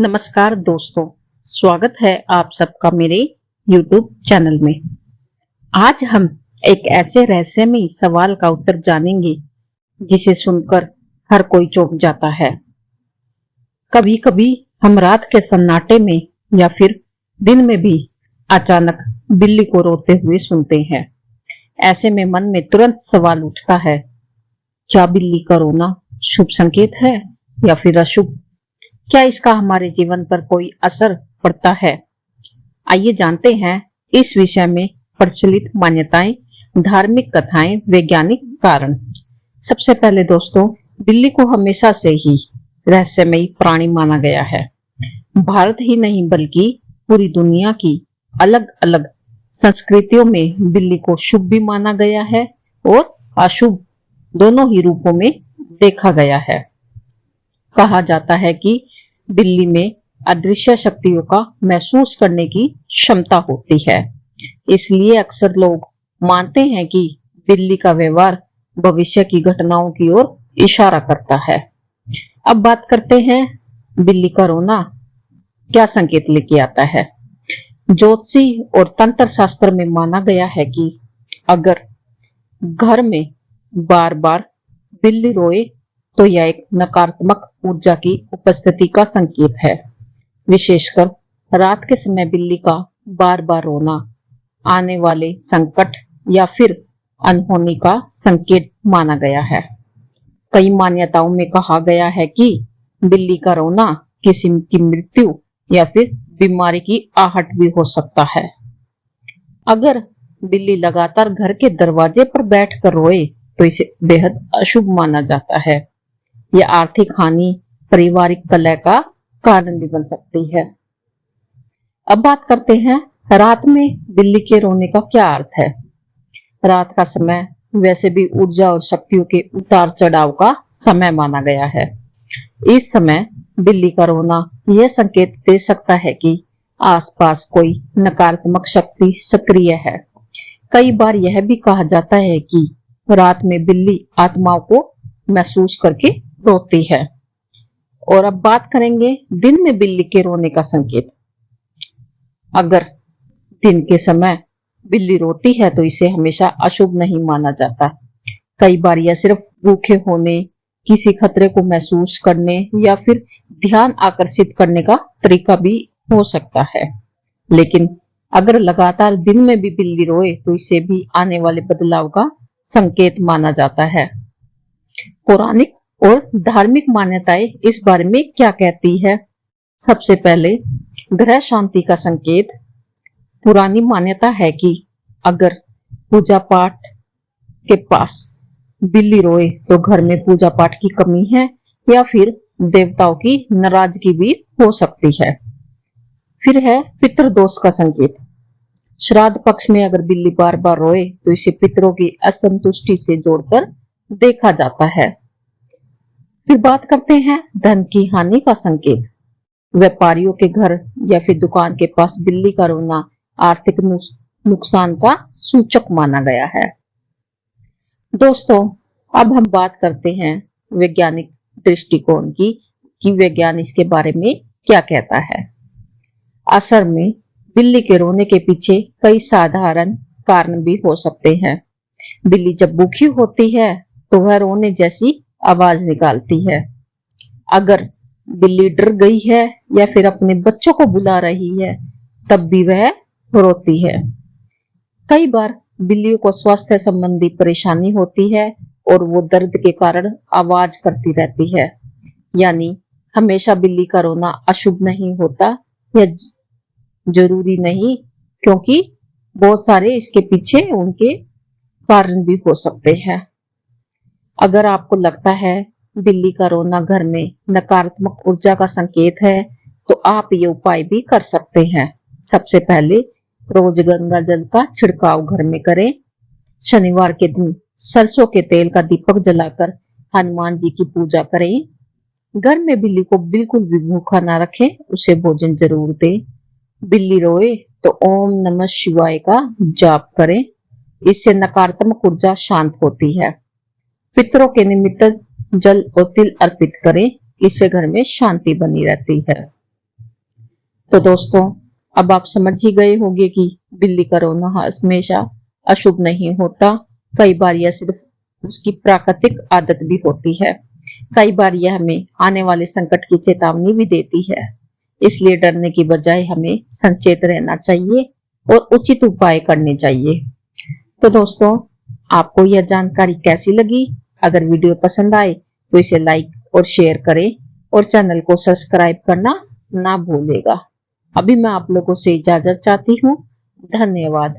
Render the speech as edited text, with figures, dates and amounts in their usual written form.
नमस्कार दोस्तों, स्वागत है आप सबका मेरे YouTube चैनल में। आज हम एक ऐसे रहस्यमयी सवाल का उत्तर जानेंगे जिसे सुनकर हर कोई चौंक जाता है। कभी कभी हम रात के सन्नाटे में या फिर दिन में भी अचानक बिल्ली को रोते हुए सुनते हैं। ऐसे में मन में तुरंत सवाल उठता है, क्या बिल्ली का रोना शुभ संकेत है या फिर अशुभ? क्या इसका हमारे जीवन पर कोई असर पड़ता है? आइए जानते हैं इस विषय में प्रचलित मान्यताएं, धार्मिक कथाएं, वैज्ञानिक कारण। सबसे पहले दोस्तों, बिल्ली को हमेशा से ही रहस्यमयी प्राणी माना गया है। भारत ही नहीं बल्कि पूरी दुनिया की अलग अलग संस्कृतियों में बिल्ली को शुभ भी माना गया है और अशुभ दोनों ही रूपों में देखा गया है। कहा जाता है कि बिल्ली में अदृश्य शक्तियों का महसूस करने की क्षमता होती है। इसलिए अक्सर लोग मानते हैं कि बिल्ली का व्यवहार भविष्य की घटनाओं की ओर इशारा करता है। अब बात करते हैं बिल्ली का रोना क्या संकेत लेके आता है। ज्योतिषी और तंत्र शास्त्र में माना गया है कि अगर घर में बार बार बिल्ली रोए तो यह एक नकारात्मक ऊर्जा की उपस्थिति का संकेत है। विशेषकर रात के समय बिल्ली का बार बार रोना आने वाले संकट या फिर अनहोनी का संकेत माना गया है। कई मान्यताओं में कहा गया है कि बिल्ली का रोना किसी की मृत्यु या फिर बीमारी की आहट भी हो सकता है। अगर बिल्ली लगातार घर के दरवाजे पर बैठकर रोए तो इसे बेहद अशुभ माना जाता है। यह आर्थिक हानि, पारिवारिक कलह का कारण भी बन सकती है। अब बात करते हैं रात में बिल्ली के रोने का क्या अर्थ है। रात का समय वैसे भी ऊर्जा और शक्तियों के उतार चढ़ाव का समय माना गया है। इस समय बिल्ली का रोना यह संकेत दे सकता है कि आसपास कोई नकारात्मक शक्ति सक्रिय है। कई बार यह भी कहा जाता है कि रात में बिल्ली आत्माओं को महसूस करके रोती है। और अब बात करेंगे दिन में बिल्ली के रोने का संकेत। अगर दिन के समय बिल्ली रोती है तो इसे हमेशा अशुभ नहीं माना जाता। कई बार यह सिर्फ भूखे होने, किसी खतरे को महसूस करने या फिर ध्यान आकर्षित करने का तरीका भी हो सकता है। लेकिन अगर लगातार दिन में भी बिल्ली रोए तो इसे भी आने वाले बदलाव का संकेत माना जाता है। पौराणिक और धार्मिक मान्यताएं इस बारे में क्या कहती है। सबसे पहले ग्रह शांति का संकेत। पुरानी मान्यता है कि अगर पूजा पाठ के पास बिल्ली रोए तो घर में पूजा पाठ की कमी है या फिर देवताओं की नाराजगी भी हो सकती है। फिर है पितृदोष का संकेत। श्राद्ध पक्ष में अगर बिल्ली बार बार रोए तो इसे पितरों की असंतुष्टि से जोड़कर देखा जाता है। फिर बात करते हैं धन की हानि का संकेत। व्यापारियों के घर या फिर दुकान के पास बिल्ली का रोना आर्थिक नुकसान का सूचक माना गया है। दोस्तों, अब हम बात करते हैं वैज्ञानिक दृष्टिकोण की कि वैज्ञान इसके बारे में क्या कहता है। असल में बिल्ली के रोने के पीछे कई साधारण कारण भी हो सकते हैं। बिल्ली जब भूखी होती है तो वह रोने जैसी आवाज निकालती है। अगर बिल्ली डर गई है या फिर अपने बच्चों को बुला रही है तब भी वह रोती है। कई बार बिल्लियों को स्वास्थ्य संबंधी परेशानी होती है और वो दर्द के कारण आवाज करती रहती है। यानी हमेशा बिल्ली का रोना अशुभ नहीं होता या जरूरी नहीं, क्योंकि बहुत सारे इसके पीछे उनके कारण भी हो सकते हैं। अगर आपको लगता है बिल्ली का रोना घर में नकारात्मक ऊर्जा का संकेत है तो आप ये उपाय भी कर सकते हैं। सबसे पहले रोज गंगा जल का छिड़काव घर में करें। शनिवार के दिन सरसों के तेल का दीपक जलाकर हनुमान जी की पूजा करें। घर में बिल्ली को बिल्कुल भी भूखा ना रखें, उसे भोजन जरूर दें। बिल्ली रोए तो ओम नमः शिवाय का जाप करें। इससे नकारात्मक ऊर्जा शांत होती है। पितरों के निमित्त जल और तिल अर्पित करें, इससे घर में शांति बनी रहती है। तो दोस्तों, अब आप समझ ही गए होंगे कि बिल्ली का रोना हमेशा अशुभ नहीं होता। कई बार यह सिर्फ उसकी प्राकृतिक आदत भी होती है। कई बार यह हमें आने वाले संकट की चेतावनी भी देती है। इसलिए डरने की बजाय हमें सचेत रहना चाहिए और उचित उपाय करने चाहिए। तो दोस्तों, आपको यह जानकारी कैसी लगी? अगर वीडियो पसंद आए तो इसे लाइक और शेयर करें और चैनल को सब्सक्राइब करना ना भूलेगा। अभी मैं आप लोगों से इजाजत चाहती हूँ। धन्यवाद।